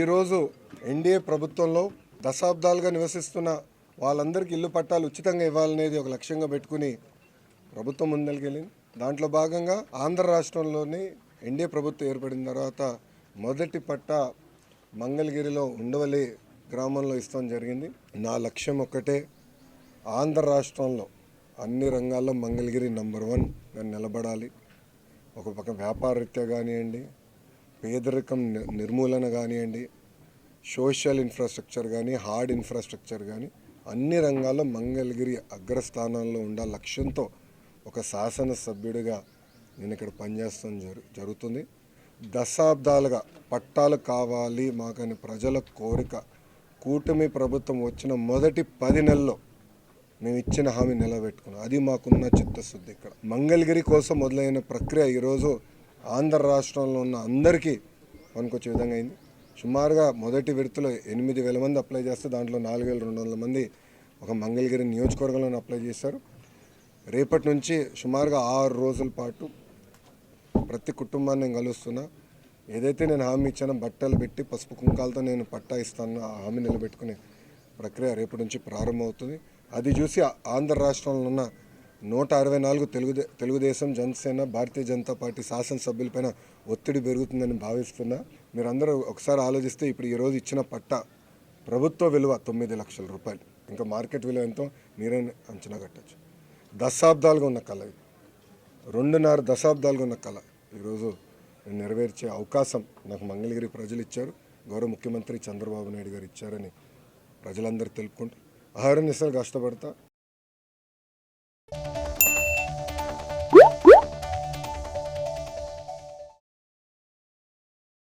ఈరోజు ఎన్డీఏ ప్రభుత్వంలో దశాబ్దాలుగా నివసిస్తున్న వాళ్ళందరికీ ఇల్లు పట్టాలు ఉచితంగా ఇవ్వాలనేది ఒక లక్ష్యంగా పెట్టుకుని ప్రభుత్వం ముందరికెళ్ళింది. దాంట్లో భాగంగా ఆంధ్ర రాష్ట్రంలోని ఎన్డీఏ ప్రభుత్వం ఏర్పడిన తర్వాత మొదటి పట్టా మంగళగిరిలో ఉండవల్లి గ్రామంలో ఇస్తాం జరిగింది. నా లక్ష్యం ఒక్కటే, ఆంధ్ర రాష్ట్రంలో అన్ని రంగాల్లో మంగళగిరి నంబర్ 1గా నిలబడాలి. ఒక పక్క వ్యాపార రీత్యా కానివ్వండి, పేదరికం నిర్మూలన కానివ్వండి, సోషల్ ఇన్ఫ్రాస్ట్రక్చర్ కానీ, హార్డ్ ఇన్ఫ్రాస్ట్రక్చర్ కానీ అన్ని రంగాల్లో మంగళగిరి అగ్రస్థానంలో ఉండే లక్ష్యంతో ఒక శాసనసభ్యుడిగా నేను ఇక్కడ పనిచేస్తాం జరుగుతుంది. దశాబ్దాలుగా పట్టాలు కావాలి మాకని ప్రజల కోరిక. కూటమి ప్రభుత్వం వచ్చిన మొదటి 10 నెలల్లో మేము ఇచ్చిన హామీ నిలబెట్టుకున్నాం. అది మాకున్న చిత్తశుద్ధి. ఇక్కడ మంగళగిరి కోసం మొదలైన ప్రక్రియ ఈరోజు ఆంధ్ర రాష్ట్రంలో ఉన్న అందరికీ పనికొచ్చే విధంగా అయింది. సుమారుగా మొదటి విడతలో 8,000 మంది అప్లై చేస్తే దాంట్లో 4,200 మంది ఒక మంగళగిరి నియోజకవర్గంలో అప్లై చేశారు. రేపటి నుంచి సుమారుగా 6 రోజుల పాటు ప్రతి కుటుంబాన్ని నేను కలుస్తున్నా. ఏదైతే నేను హామీ ఇచ్చానో బట్టలు పెట్టి పసుపు కుంకాలతో నేను పట్టా ఇస్తాను, ఆ హామీ నిలబెట్టుకునే ప్రక్రియ రేపటి నుంచి ప్రారంభమవుతుంది. అది చూసి ఆంధ్ర రాష్ట్రంలో ఉన్న 164 తెలుగుదేశం, జనసేన, భారతీయ జనతా పార్టీ శాసనసభ్యులపైన ఒత్తిడి పెరుగుతుందని భావిస్తున్నా. మీరందరూ ఒకసారి ఆలోచిస్తే ఇప్పుడు ఈరోజు ఇచ్చిన పట్టా ప్రభుత్వ విలువ 9 లక్షల రూపాయలు. ఇంకా మార్కెట్ విలువ ఎంతో మీరే అంచనా కట్టచ్చు. దశాబ్దాలుగా ఉన్న కళ, 2.5 దశాబ్దాలుగా ఉన్న కళ ఈరోజు నెరవేర్చే అవకాశం నాకు మంగళగిరి ప్రజలు ఇచ్చారు. గౌరవ ముఖ్యమంత్రి చంద్రబాబు నాయుడు గారు ఇచ్చారని ప్రజలందరూ తెలుపుకుంటూ అహర్నిశలు కష్టపడతా